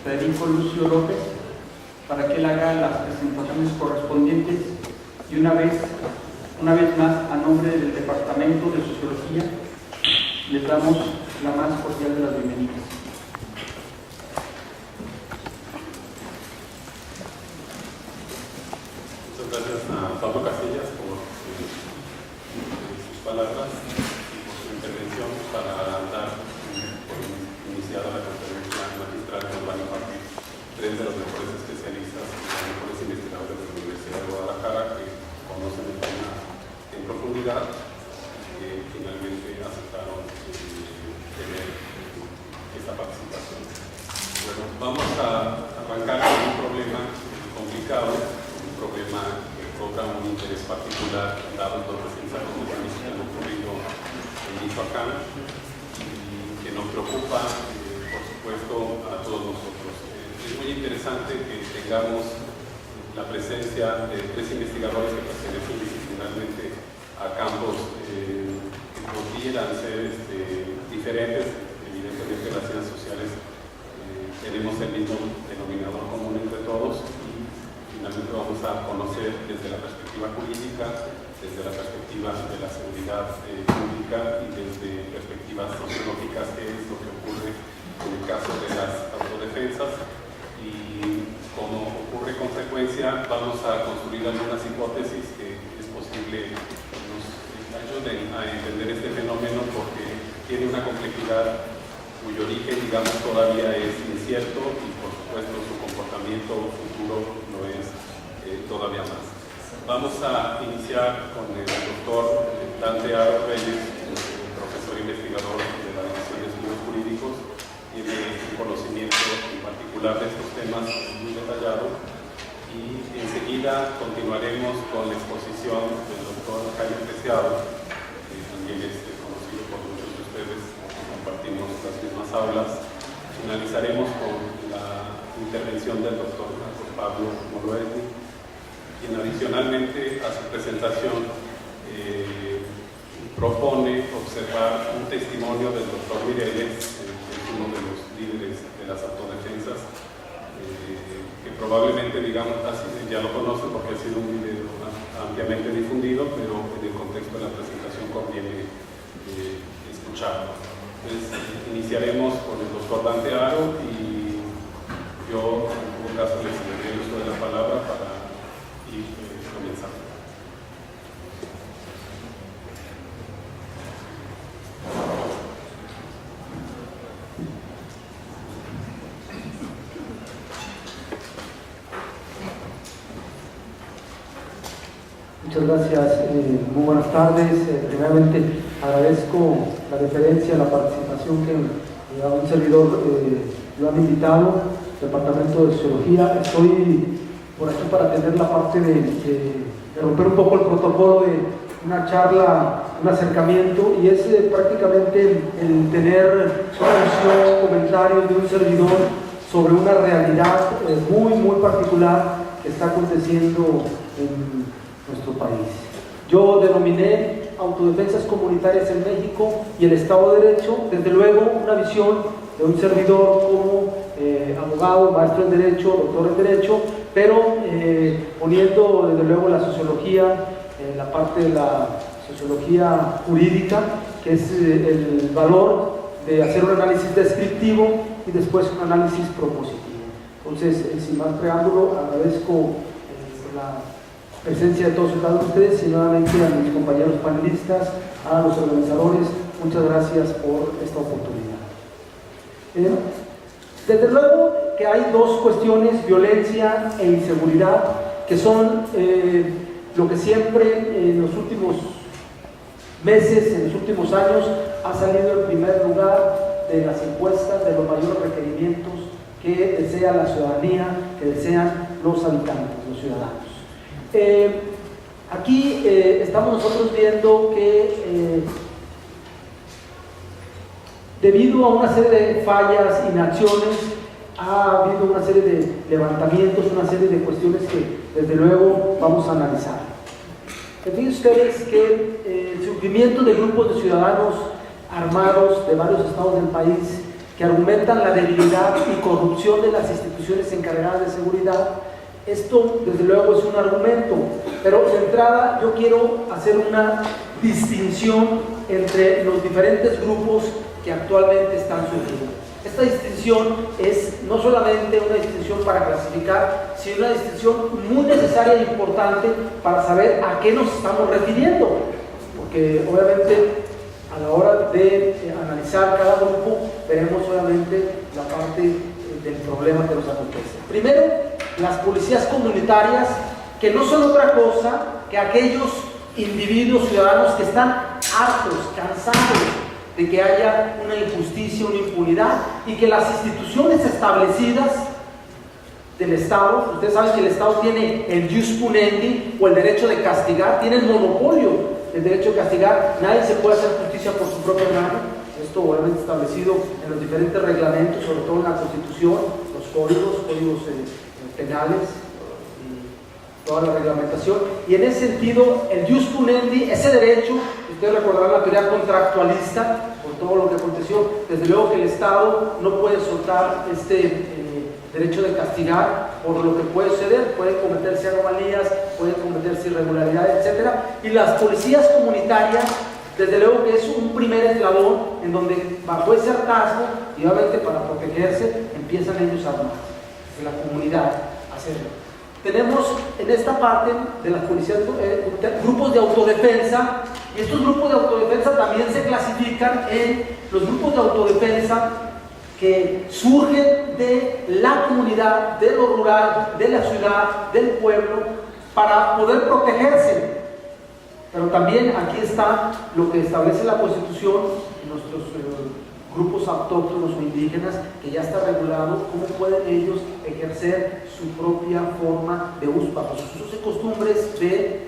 Federico Lucio López, para que él haga las presentaciones correspondientes y una vez más, a nombre del Departamento de Sociología, les damos la más cordial de las bienvenidas. Muchas gracias a Pablo Casillas por sus palabras y por su intervención para dar por iniciada la conferencia magistral con Mario Martí, tres de los mejores especialistas y los mejores investigadores de la Universidad de Guadalajara que conocen el tema en profundidad y que finalmente aceptaron tener esta participación. Bueno, vamos a arrancar con un problema complicado, un problema que cobra un interés particular dado los recientes acontecimientos que han ocurrido en Michoacán y que nos preocupa, por supuesto, a todos nosotros. Es muy interesante que tengamos la presencia de tres investigadores que pertenecen disciplinarmente a campos que pudieran ser diferentes. Evidentemente las ciencias sociales tenemos el mismo denominador común entre todos y finalmente vamos a conocer desde la perspectiva jurídica, desde la perspectiva de la seguridad pública y desde perspectivas sociológicas qué es lo que ocurre en el caso de las autodefensas. Y como ocurre consecuencia, vamos a construir algunas hipótesis que es posible nos ayuden a entender este fenómeno porque tiene una complejidad cuyo origen, digamos, todavía es incierto y por supuesto su comportamiento futuro lo es todavía más. Vamos a iniciar con el doctor Dante Aro Reyes, profesor investigador de la División de Estudios Jurídicos, tiene un conocimiento en particular de estos temas muy detallado y enseguida continuaremos con la exposición del doctor Jaime Preciado, que también es conocido por muchos de ustedes, compartimos las mismas aulas. Finalizaremos con la intervención del doctor Pablo Moroedi, quien adicionalmente a su presentación propone observar un testimonio del doctor Mireles, uno de los líderes de las autodefensas, que probablemente, digamos, ya lo conocen porque ha sido un video ampliamente difundido, pero en el contexto de la presentación conviene escucharlo. Entonces, iniciaremos con el doctor Dante Aro y yo, en todo caso, les cederé el uso de la palabra para ir comenzando. Muchas gracias, muy buenas tardes. Primeramente agradezco la deferencia, la participación que a un servidor lo han invitado, Departamento de Sociología. Estoy por aquí para tener la parte de romper un poco el protocolo de una charla, un acercamiento, y es prácticamente el tener una visión, comentarios de un servidor sobre una realidad muy particular que está aconteciendo en nuestro país. Yo denominé autodefensas comunitarias en México y el Estado de Derecho, desde luego una visión de un servidor como abogado, maestro en Derecho, doctor en Derecho, pero poniendo desde luego la sociología, la parte de la sociología jurídica, que es el valor de hacer un análisis descriptivo y después un análisis propositivo. Entonces, sin más preámbulo, agradezco la presencia de todos y cada uno de ustedes y nuevamente a mis compañeros panelistas, a los organizadores, muchas gracias por esta oportunidad. Desde luego que hay dos cuestiones, violencia e inseguridad, que son lo que siempre en los últimos meses, en los últimos años, ha salido en primer lugar de las encuestas, de los mayores requerimientos que desea la ciudadanía, que desean los habitantes, los ciudadanos. Aquí estamos nosotros viendo que debido a una serie de fallas, inacciones, ha habido una serie de levantamientos, una serie de cuestiones que desde luego vamos a analizar. Fíjense ustedes que el surgimiento de grupos de ciudadanos armados de varios estados del país que argumentan la debilidad y corrupción de las instituciones encargadas de seguridad. Esto, desde luego, es un argumento, pero de entrada yo quiero hacer una distinción entre los diferentes grupos que actualmente están surgiendo. Esta distinción es no solamente una distinción para clasificar, sino una distinción muy necesaria e importante para saber a qué nos estamos refiriendo, porque obviamente a la hora de analizar cada grupo veremos obviamente la parte del problema que nos acontece. Primero, las policías comunitarias, que no son otra cosa que aquellos individuos ciudadanos que están hartos, cansados de que haya una injusticia, una impunidad, y que las instituciones establecidas del Estado, ustedes saben que el Estado tiene el jus punendi, o el derecho de castigar, tiene el monopolio del derecho de castigar. Nadie se puede hacer justicia por su propia mano. Esto obviamente establecido en los diferentes reglamentos, sobre todo en la Constitución, los códigos penales y toda la reglamentación. Y en ese sentido, el jus punendi, ese derecho, ustedes recordarán la teoría contractualista, por todo lo que aconteció, desde luego que el Estado no puede soltar este derecho de castigar por lo que puede suceder, pueden cometerse anomalías, pueden cometerse irregularidades, etc. Y las policías comunitarias, desde luego que es un primer eslabón en donde bajo ese hartazgo, y obviamente para protegerse, empiezan ellos a armar en la comunidad a hacerlo. Tenemos en esta parte de las policías grupos de autodefensa, y estos grupos de autodefensa también se clasifican en los grupos de autodefensa que surgen de la comunidad, de lo rural, de la ciudad, del pueblo, para poder protegerse. Pero también aquí está lo que establece la Constitución, nuestros grupos autóctonos o indígenas, que ya está regulado cómo pueden ellos ejercer su propia forma de uso, bajo sus usos y costumbres, de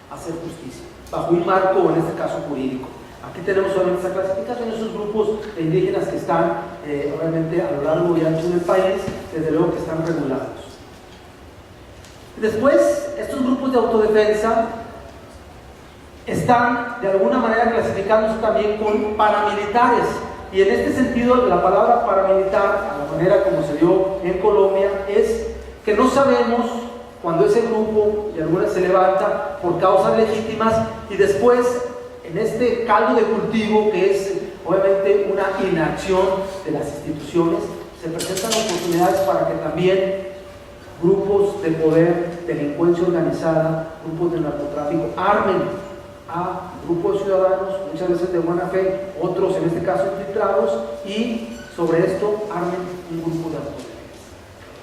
hacer justicia, bajo un marco, en este caso jurídico. Aquí tenemos obviamente esa clasificación, esos grupos indígenas que están obviamente a lo largo y ancho del país, desde luego que están regulados. Después, estos grupos de autodefensa están de alguna manera clasificándose también con paramilitares, y en este sentido la palabra paramilitar, a la manera como se dio en Colombia, es que no sabemos cuando ese grupo de alguna se levanta por causas legítimas, y después en este caldo de cultivo que es obviamente una inacción de las instituciones, se presentan oportunidades para que también grupos de poder, delincuencia organizada, grupos de narcotráfico armen a grupos de ciudadanos, muchas veces de buena fe, otros en este caso infiltrados, y sobre esto armen un grupo de autodefensa.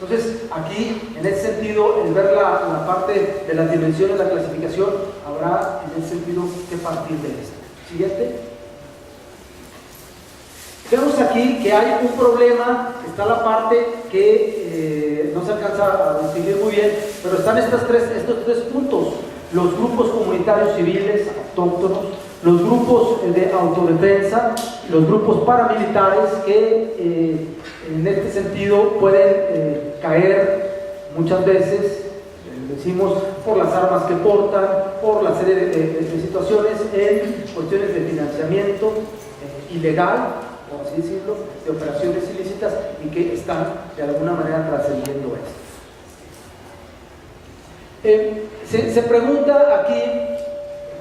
Entonces, aquí, en ese sentido, el ver la parte de las dimensiones de la clasificación, habrá en ese sentido que partir de esto. Siguiente. Vemos aquí que hay un problema, está la parte que no se alcanza a distinguir muy bien, pero están estos tres puntos: los grupos comunitarios civiles autóctonos, los grupos de autodefensa, los grupos paramilitares que en este sentido pueden caer muchas veces, decimos, por las armas que portan, por la serie de situaciones, en cuestiones de financiamiento ilegal, por así decirlo, de operaciones ilícitas, y que están de alguna manera trascendiendo esto. Se pregunta aquí,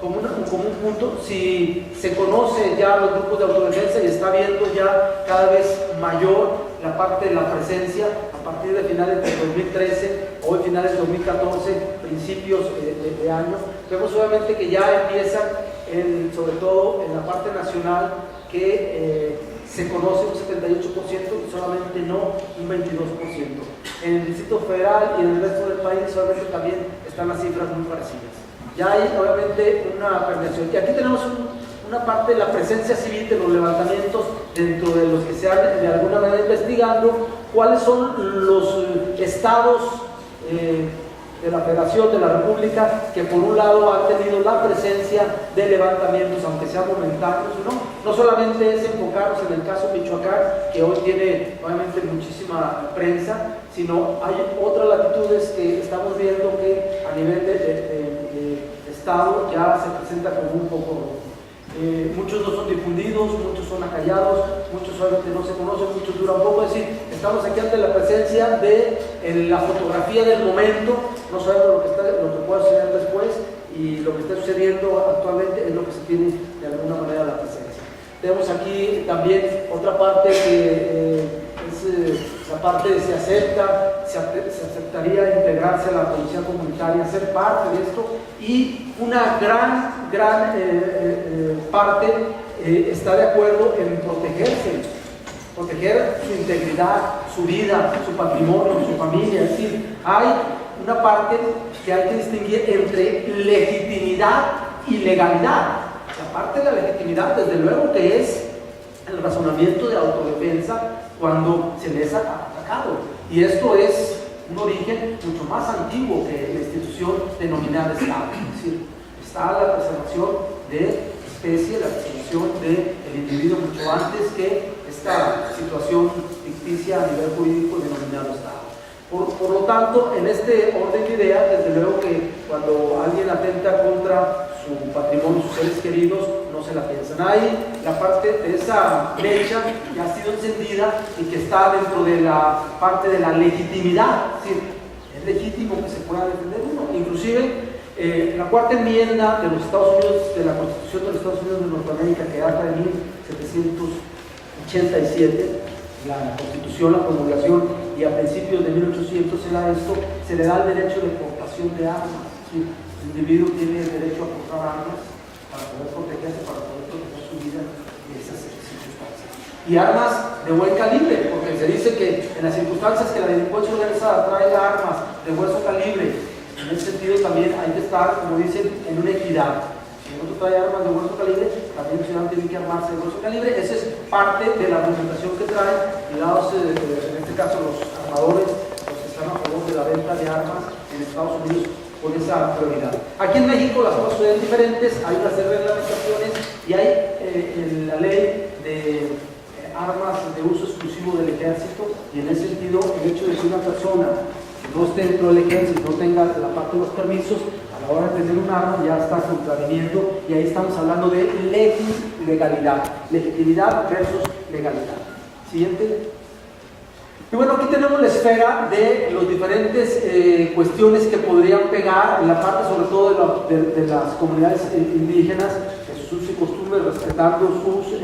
como un punto, si se conoce ya los grupos de autodefensa y está viendo ya cada vez mayor la parte de la presencia a partir de finales del 2013, hoy finales del 2014, principios de año. Vemos obviamente que ya empiezan, sobre todo en la parte nacional, que se conoce un 78% y solamente no un 22%. En el Distrito Federal y en el resto del país obviamente también están las cifras muy parecidas. Ya hay obviamente una permeación. Y aquí tenemos una parte de la presencia civil de los levantamientos, dentro de los que se han de alguna manera investigando cuáles son los estados de la Federación, de la República, que por un lado han tenido la presencia de levantamientos, aunque sean momentáneos, no solamente es enfocarnos en el caso Michoacán, que hoy tiene obviamente muchísima prensa, sino hay otras latitudes que estamos viendo que a nivel de Estado ya se presenta como un poco rojo. Muchos no son difundidos, muchos son acallados, muchos solamente no se conocen, muchos duran poco. Es decir, estamos aquí ante la presencia de la fotografía del momento. No sabemos lo que pueda suceder después, y lo que está sucediendo actualmente es lo que se tiene de alguna manera la presencia. Tenemos aquí también otra parte que es la parte de se aceptaría integrarse a la policía comunitaria, ser parte de esto, y una gran parte está de acuerdo en proteger su integridad, su vida, su patrimonio, su familia. Es decir, hay una parte que hay que distinguir entre legitimidad y legalidad. La parte de la legitimidad, desde luego, que es el razonamiento de autodefensa cuando se les ha atacado, y esto es un origen mucho más antiguo que la institución denominada Estado. Es decir, está la preservación de especie, la preservación del individuo mucho antes que esta situación ficticia a nivel jurídico denominado Estado. Por lo tanto, en este orden de ideas, desde luego que cuando alguien atenta contra su patrimonio, sus seres queridos, no se la piensan. Hay la parte de esa mecha que ha sido encendida y que está dentro de la parte de la legitimidad. Es decir, es legítimo que se pueda defender uno. Inclusive, la cuarta enmienda de los Estados Unidos, de la Constitución de los Estados Unidos de Norteamérica, que data de 1787, la Constitución, la promulgación, y a principios de 1800 se da esto, se le da el derecho de portación de armas. ¿Sí? El individuo tiene el derecho a portar armas para poder protegerse, para poder proteger su vida de esas circunstancias. Y armas de buen calibre, porque se dice que en las circunstancias que la delincuencia organizada trae armas de grueso calibre, en ese sentido también hay que estar, como dicen, en una equidad. Si uno trae armas de grueso calibre, también el ciudadano tiene que armarse de grueso calibre. Esa es parte de la argumentación que traen, y dados en este caso los armadores, los que están a favor de la venta de armas en Estados Unidos, con esa prioridad. Aquí en México las cosas son diferentes, hay una serie de reglamentaciones y hay la ley de armas de uso exclusivo del ejército, y en ese sentido el hecho de que una persona que no esté dentro del ejército, no tenga la parte de los permisos, a la hora de tener un arma ya está contraviniendo, y ahí estamos hablando de legitimidad versus legalidad. Siguiente. Y bueno, aquí tenemos la esfera de las diferentes cuestiones que podrían pegar en la parte sobre todo de las comunidades indígenas, de sus costumbres, respetando sus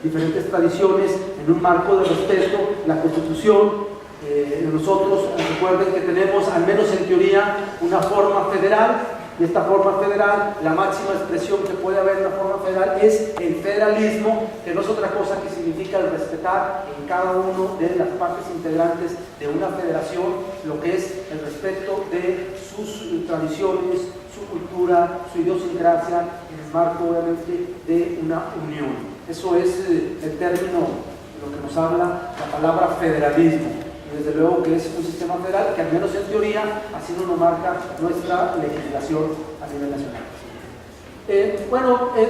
diferentes tradiciones en un marco de respeto. La Constitución, nosotros recuerden que tenemos, al menos en teoría, una forma federal, y esta forma federal, la máxima expresión que puede haber en la forma federal es el federalismo, que no es otra cosa que significa el respetar en cada uno de las partes integrantes de una federación lo que es el respeto de sus tradiciones, su cultura, su idiosincrasia, en el marco obviamente de una unión. Eso es el término, lo que nos habla la palabra federalismo. Y desde luego que es un sistema federal que, al menos en teoría, así nos marca nuestra legislación a nivel nacional.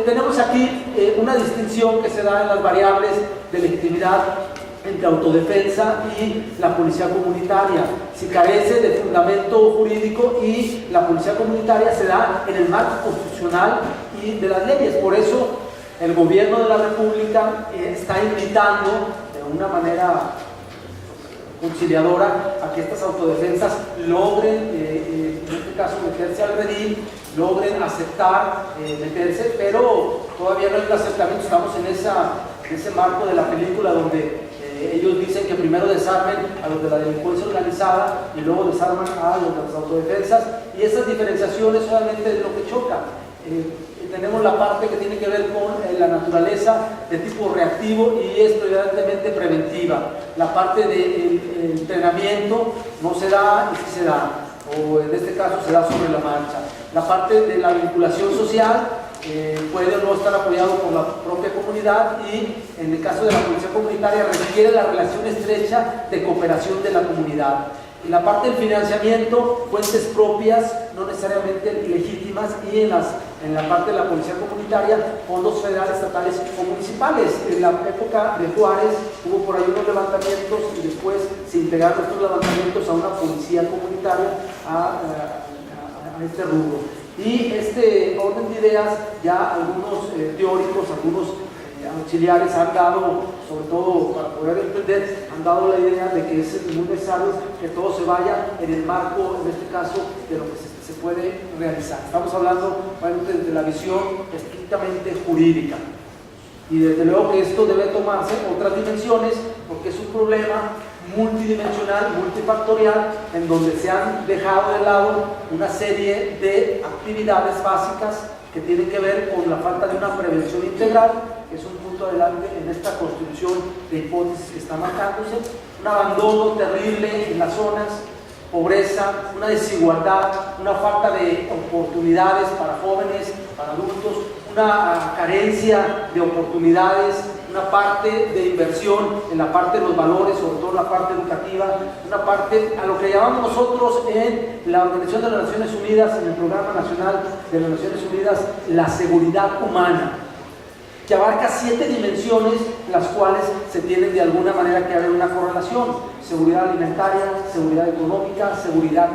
Tenemos aquí una distinción que se da en las variables de legitimidad entre autodefensa y la policía comunitaria. Si carece de fundamento jurídico, y la policía comunitaria se da en el marco constitucional y de las leyes. Por eso el gobierno de la República está invitando de una manera conciliadora a que estas autodefensas logren, en este caso, meterse al redil, logren aceptar meterse, pero todavía no hay un acercamiento. Estamos en ese marco de la película donde ellos dicen que primero desarmen a los de la delincuencia organizada y luego desarman a los de las autodefensas, y esas diferenciaciones solamente es lo que choca. Tenemos la parte que tiene que ver con la naturaleza de tipo reactivo y es predominantemente preventiva. La parte del entrenamiento no se da y sí se da, o en este caso se da sobre la marcha. La parte de la vinculación social puede o no estar apoyado por la propia comunidad, y en el caso de la policía comunitaria requiere la relación estrecha de cooperación de la comunidad. Y la parte del financiamiento, fuentes propias, no necesariamente legítimas, y en la parte de la policía comunitaria, fondos federales, estatales o municipales. En la época de Juárez hubo por ahí unos levantamientos, y después se integraron estos levantamientos a una policía comunitaria, a este rubro. Y este orden de ideas, ya algunos teóricos, algunos auxiliares han dado, sobre todo para poder entender, han dado la idea de que es muy necesario que todo se vaya en el marco, en este caso, de lo que se puede realizar. Estamos hablando desde la visión estrictamente jurídica. Y desde luego que esto debe tomarse otras dimensiones, porque es un problema multidimensional, multifactorial, en donde se han dejado de lado una serie de actividades básicas que tienen que ver con la falta de una prevención integral, que es un punto adelante en esta construcción de hipótesis que está marcándose, un abandono terrible en las zonas, pobreza, una desigualdad, una falta de oportunidades para jóvenes, para adultos, una carencia de oportunidades, una parte de inversión en la parte de los valores, sobre todo la parte educativa, una parte a lo que llamamos nosotros en la Organización de las Naciones Unidas, en el Programa Nacional de las Naciones Unidas, la seguridad humana, que abarca 7 dimensiones, las cuales se tienen de alguna manera que haber una correlación: seguridad alimentaria, seguridad económica, seguridad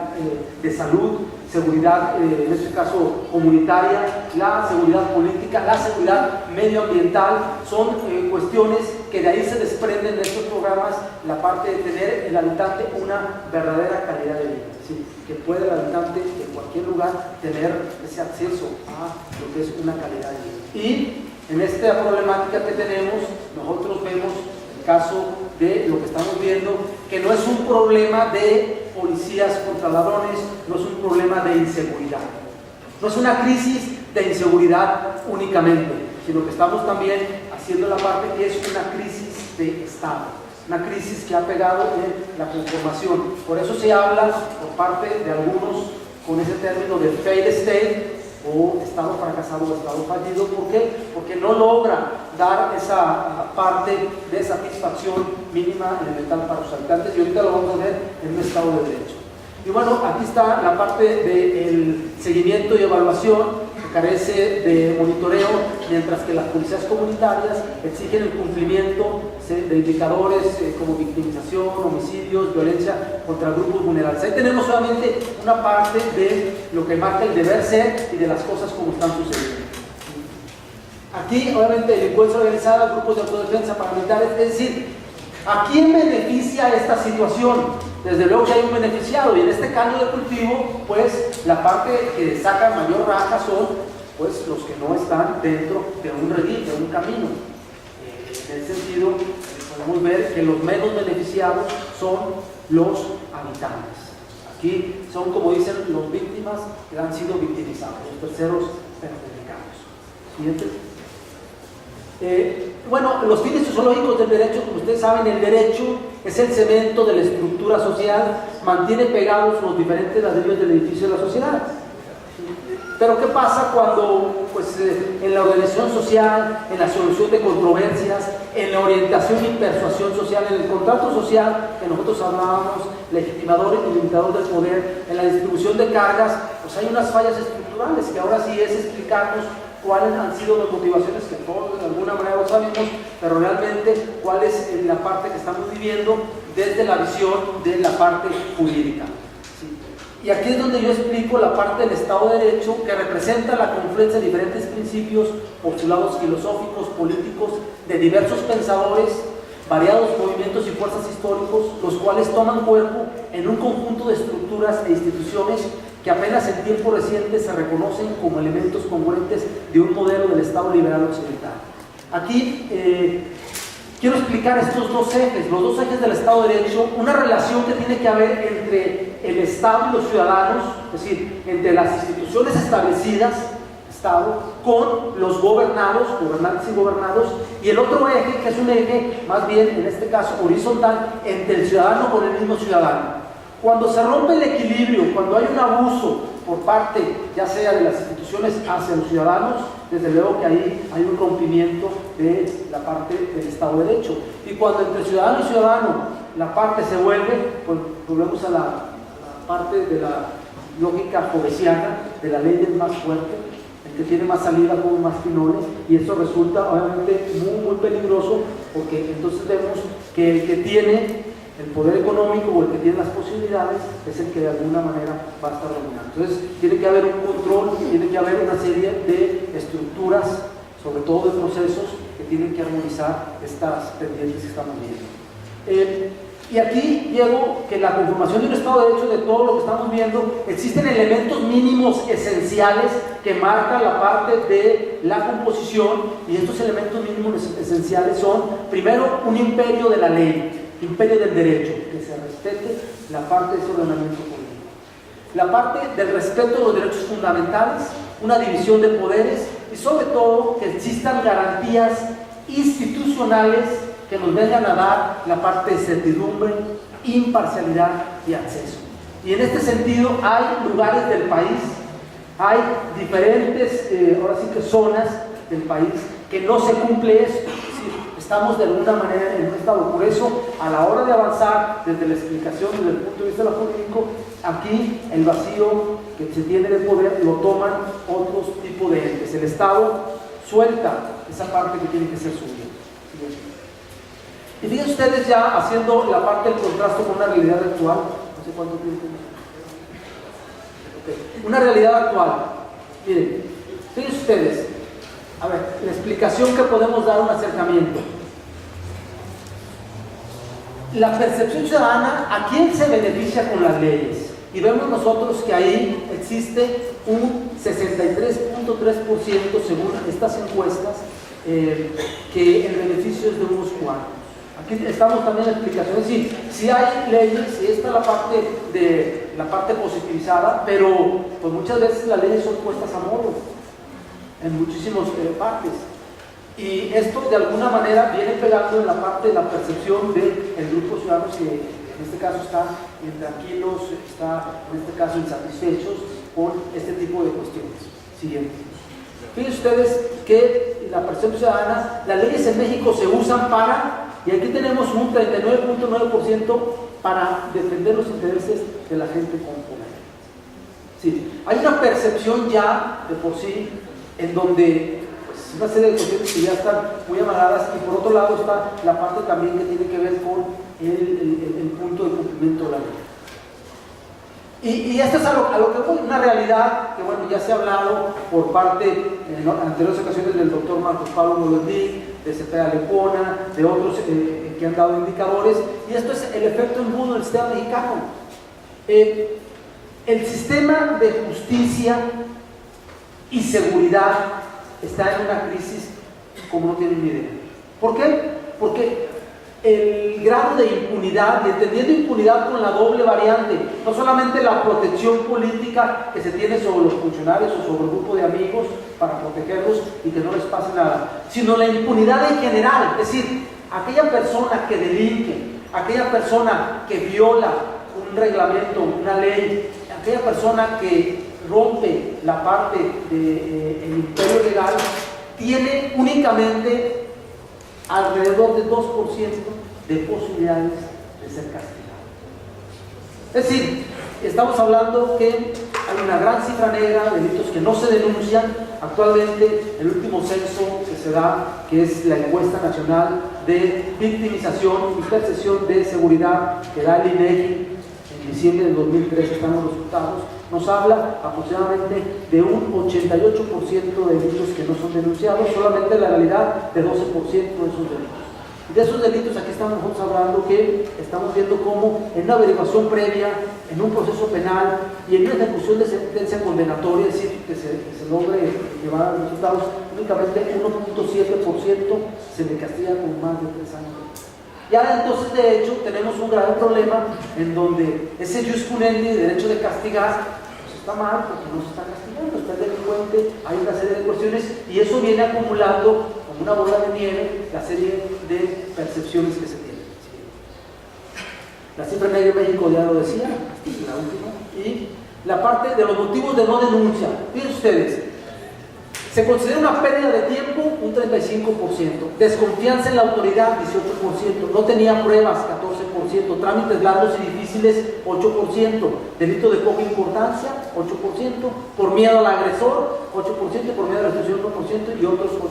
de salud, seguridad, en este caso comunitaria, la seguridad política, la seguridad medioambiental. Son cuestiones que de ahí se desprenden de estos programas, la parte de tener el habitante una verdadera calidad de vida, ¿sí? Que pueda el habitante en cualquier lugar tener ese acceso a lo que es una calidad de vida. Y en esta problemática que tenemos, nosotros vemos el caso de lo que estamos viendo, que no es un problema de policías contra ladrones, no es un problema de inseguridad, no es una crisis de inseguridad únicamente, sino que estamos también haciendo la parte que es una crisis de Estado, una crisis que ha pegado en la conformación. Por eso se habla por parte de algunos con ese término de failed state, o Estado fracasado o Estado fallido. ¿Por qué? Porque no logra dar esa parte de satisfacción mínima elemental para los habitantes, y ahorita lo vamos a ver en un Estado de Derecho. Y bueno, aquí está la parte del seguimiento y evaluación, que carece de monitoreo, mientras que las policías comunitarias exigen el cumplimiento de indicadores como victimización, homicidios, violencia contra grupos vulnerables. Ahí tenemos solamente una parte de lo que marca el deber ser y de las cosas como están sucediendo. Aquí, obviamente, delincuencia organizada, grupos de autodefensa, paramilitares, es decir, ¿a quién beneficia esta situación? Desde luego que hay un beneficiado, y en este caño de cultivo, pues la parte que saca mayor raja son pues los que no están dentro de un redil, de un camino. En ese sentido, podemos ver que los menos beneficiados son los habitantes. Aquí son, como dicen, los víctimas que han sido victimizados, los terceros perjudicados. Siguiente. Bueno, los fines sociológicos del derecho, como ustedes saben, el derecho es el cemento de la estructura social, mantiene pegados los diferentes ladrillos del edificio de la sociedad. Pero ¿qué pasa cuando pues, en la organización social, en la solución de controversias, en la orientación y persuasión social, en el contrato social que nosotros hablábamos, legitimador y limitador del poder, en la distribución de cargas, pues hay unas fallas estructurales que ahora sí es explicarnos cuáles han sido las motivaciones, que todos de alguna manera lo sabemos, pero realmente cuál es la parte que estamos viviendo desde la visión de la parte jurídica. ¿Sí? Y aquí es donde yo explico la parte del Estado de Derecho, que representa la confluencia de diferentes principios, postulados filosóficos, políticos, de diversos pensadores, variados movimientos y fuerzas históricos, los cuales toman cuerpo en un conjunto de estructuras e instituciones que apenas en tiempo reciente se reconocen como elementos congruentes de un modelo del Estado liberal occidental. Aquí quiero explicar estos dos ejes, los dos ejes del Estado de Derecho, una relación que tiene que haber entre el Estado y los ciudadanos, es decir, entre las instituciones establecidas, Estado, con los gobernados, gobernantes y gobernados, y el otro eje, que es un eje más bien, en este caso, horizontal, entre el ciudadano con el mismo ciudadano. Cuando se rompe el equilibrio, cuando hay un abuso por parte, ya sea de las instituciones hacia los ciudadanos, desde luego que ahí hay un rompimiento de la parte del Estado de Derecho. Y cuando entre ciudadano y ciudadano la parte se vuelve, pues volvemos a la parte de la lógica hobbesiana, de la ley del más fuerte, el que tiene más salida como más pinones, y eso resulta obviamente muy, muy peligroso, porque entonces vemos que el que tiene El poder económico o el que tiene las posibilidades es el que de alguna manera va a estar dominando. Entonces tiene que haber un control, tiene que haber una serie de estructuras, sobre todo de procesos, que tienen que armonizar estas pendientes que estamos viendo. Y aquí llego que la conformación de un Estado de Derecho, de todo lo que estamos viendo, existen elementos mínimos esenciales que marcan la parte de la composición, y estos elementos mínimos esenciales son, primero, un imperio de la ley, imperio del derecho, que se respete la parte de ese ordenamiento político. La parte del respeto de los derechos fundamentales, una división de poderes y sobre todo que existan garantías institucionales que nos vengan a dar la parte de certidumbre, imparcialidad y acceso. Y en este sentido hay lugares del país, hay diferentes, ahora sí que zonas del país que no se cumple esto. Es decir, estamos de alguna manera en un estado. Por eso, a la hora de avanzar desde la explicación, desde el punto de vista de lo jurídico, aquí el vacío que se tiene de poder lo toman otros tipos de entes. El Estado suelta esa parte que tiene que ser suya. Y fíjense ustedes, ya haciendo la parte del contraste con una realidad actual, no sé cuánto tiempo. Okay. Una realidad actual. Miren, fíjense ustedes, a ver, la explicación que podemos dar, un acercamiento. La percepción ciudadana, ¿a quién se beneficia con las leyes? Y vemos nosotros que ahí existe un 63.3% según estas encuestas, que el beneficio es de unos cuantos. Aquí estamos también en la explicación, es decir, si hay leyes, si esta es la parte positivizada, pero pues muchas veces las leyes son puestas a modo en muchísimas partes. Y esto de alguna manera viene pegando en la parte de la percepción del grupo de ciudadanos que en este caso está intranquilos, está en este caso insatisfechos con este tipo de cuestiones. Siguiente. Fíjense ustedes que la percepción ciudadana, las leyes en México se usan para, y aquí tenemos un 39.9% para defender los intereses de la gente con poder. Sí, hay una percepción ya de por sí en donde pues, una serie de cuestiones que ya están muy amagadas, y por otro lado está la parte también que tiene que ver con el punto de cumplimiento de la ley. Y esto es a lo que voy, una realidad que bueno, ya se ha hablado por parte en anteriores ocasiones del doctor Marcos Pablo Moldovnik, de Cepeda Lepona, de otros que han dado indicadores, y esto es el efecto embudo del sistema mexicano. El sistema de justicia y seguridad está en una crisis como no tienen ni idea. ¿Por qué? Porque el grado de impunidad, y entendiendo impunidad con la doble variante, no solamente la protección política que se tiene sobre los funcionarios o sobre el grupo de amigos para protegerlos y que no les pase nada, sino la impunidad en general, es decir, aquella persona que delinque, aquella persona que viola un reglamento, una ley, aquella persona que rompe la parte del imperio legal, tiene únicamente alrededor de 2% de posibilidades de ser castigado. Es decir, estamos hablando que hay una gran cifra negra de delitos que no se denuncian. Actualmente, el último censo que se da, que es la encuesta nacional de victimización y percepción de seguridad que da el INEGI, en diciembre del 2013 están los resultados, nos habla aproximadamente de un 88% de delitos que no son denunciados, solamente la realidad de 12% de esos delitos. Y de esos delitos aquí estamos nosotros hablando que estamos viendo cómo en una averiguación previa, en un proceso penal y en una ejecución de sentencia condenatoria, es decir, que se logre llevar a los resultados, únicamente 1.7% se le castiga con más de 3 años. Ya entonces, de hecho, tenemos un grave problema en donde ese jus cunendi, derecho de castigar, pues está mal porque no se está castigando, está el delincuente, hay una serie de cuestiones y eso viene acumulando como una bola de nieve la serie de percepciones que se tienen. La cifra negra de México ya lo decía, es la última, y la parte de los motivos de no denuncia. Fíjense ustedes, se considera una pérdida de tiempo un 35%, desconfianza en la autoridad 18%, no tenía pruebas 14%, trámites largos y difíciles 8%, delito de poca importancia 8%, por miedo al agresor 8%, por miedo a la restricción 1% y otros 8%.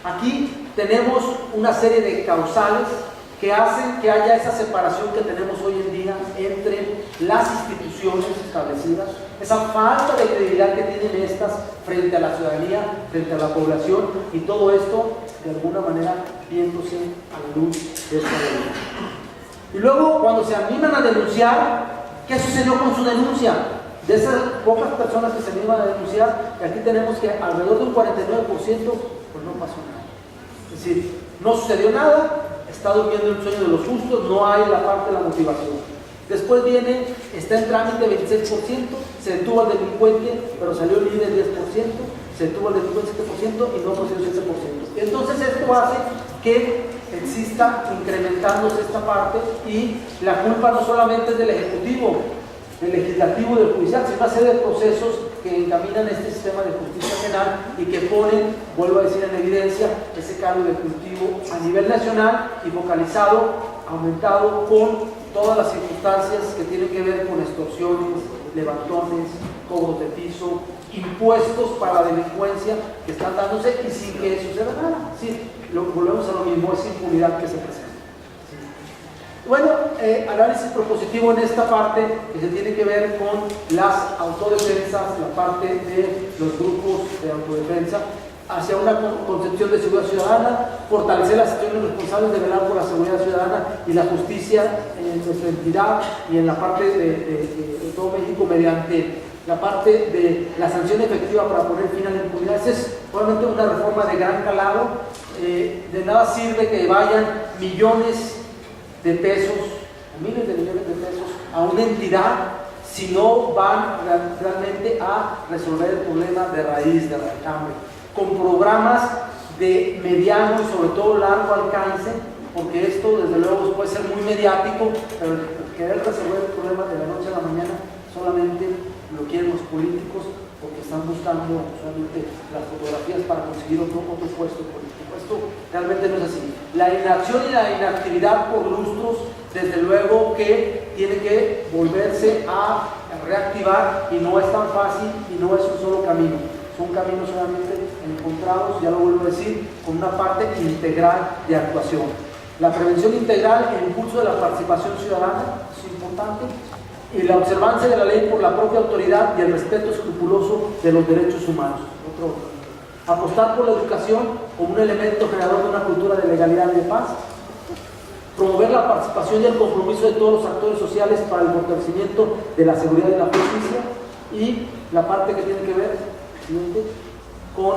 Aquí tenemos una serie de causales que hacen que haya esa separación que tenemos hoy en día entre las instituciones establecidas, esa falta de credibilidad que tienen estas frente a la ciudadanía, frente a la población, y todo esto de alguna manera viéndose a la luz de esta realidad. Y luego, cuando se animan a denunciar, ¿qué sucedió con su denuncia? De esas pocas personas que se animan a denunciar, aquí tenemos que alrededor de un 49% pues no pasó nada. Es decir, no sucedió nada, está durmiendo el sueño de los justos, no hay la parte de la motivación. Después viene, está en trámite 26%, se detuvo al delincuente, pero salió libre 10%, se detuvo al delincuente 7% y no procedió 7%. Entonces esto hace que exista incrementándose esta parte, y la culpa no solamente es del Ejecutivo, del Legislativo y del Judicial, sino una serie de procesos que encaminan este sistema de justicia penal y que ponen, vuelvo a decir, en evidencia ese caldo de cultivo a nivel nacional y focalizado, aumentado con todas las circunstancias que tienen que ver con extorsiones, levantones, cobros de piso, impuestos para la delincuencia que están dándose y sin que suceda nada. Sí, volvemos a lo mismo, es impunidad que se presenta. Bueno, análisis propositivo en esta parte que se tiene que ver con las autodefensas, la parte de los grupos de autodefensa, hacia una concepción de seguridad ciudadana, fortalecer las acciones responsables de velar por la seguridad ciudadana y la justicia en nuestra entidad y en la parte de todo México mediante la parte de la sanción efectiva para poner fin a la impunidad. Esa es obviamente una reforma de gran calado. De nada sirve que vayan millones de pesos, miles de millones de pesos a una entidad si no van realmente a resolver el problema de raíz, de recambio, con programas de mediano y sobre todo largo alcance, porque esto desde luego puede ser muy mediático, pero querer resolver el problema de la noche a la mañana solamente lo quieren los políticos porque están buscando solamente las fotografías para conseguir otro puesto político. Esto realmente no es así. La inacción y la inactividad por lustros, desde luego que tiene que volverse a reactivar, y no es tan fácil y no es un solo camino. Son caminos solamente encontrados, ya lo vuelvo a decir, con una parte integral de actuación. La prevención integral, el impulso de la participación ciudadana es importante, y la observancia de la ley por la propia autoridad y el respeto escrupuloso de los derechos humanos. Apostar por la educación como un elemento generador de una cultura de legalidad y de paz. Promover la participación y el compromiso de todos los actores sociales para el fortalecimiento de la seguridad y la justicia. Y la parte que tiene que ver con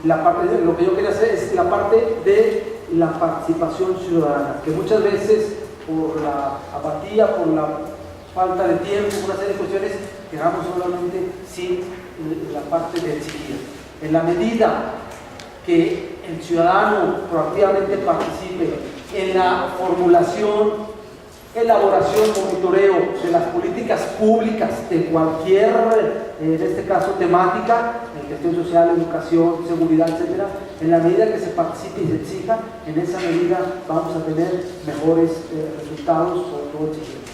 la parte de lo que yo quería hacer es la parte de la participación ciudadana, que muchas veces por la apatía, por la falta de tiempo, por una serie de cuestiones, quedamos solamente sin la parte de exigir. En la medida que el ciudadano proactivamente participe en la formulación, elaboración, monitoreo de las políticas públicas de cualquier, en este caso temática, en gestión social, educación, seguridad, etcétera, en la medida que se participe y se exija, en esa medida vamos a tener mejores resultados, sobre todo Chile.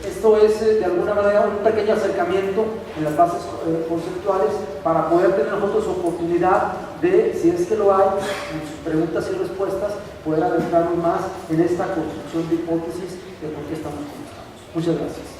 Esto es de alguna manera un pequeño acercamiento en las bases conceptuales para poder tener nosotros oportunidad de, si es que lo hay, en sus preguntas y respuestas, poder adentrarnos más en esta construcción de hipótesis de por qué estamos como estamos. Muchas gracias.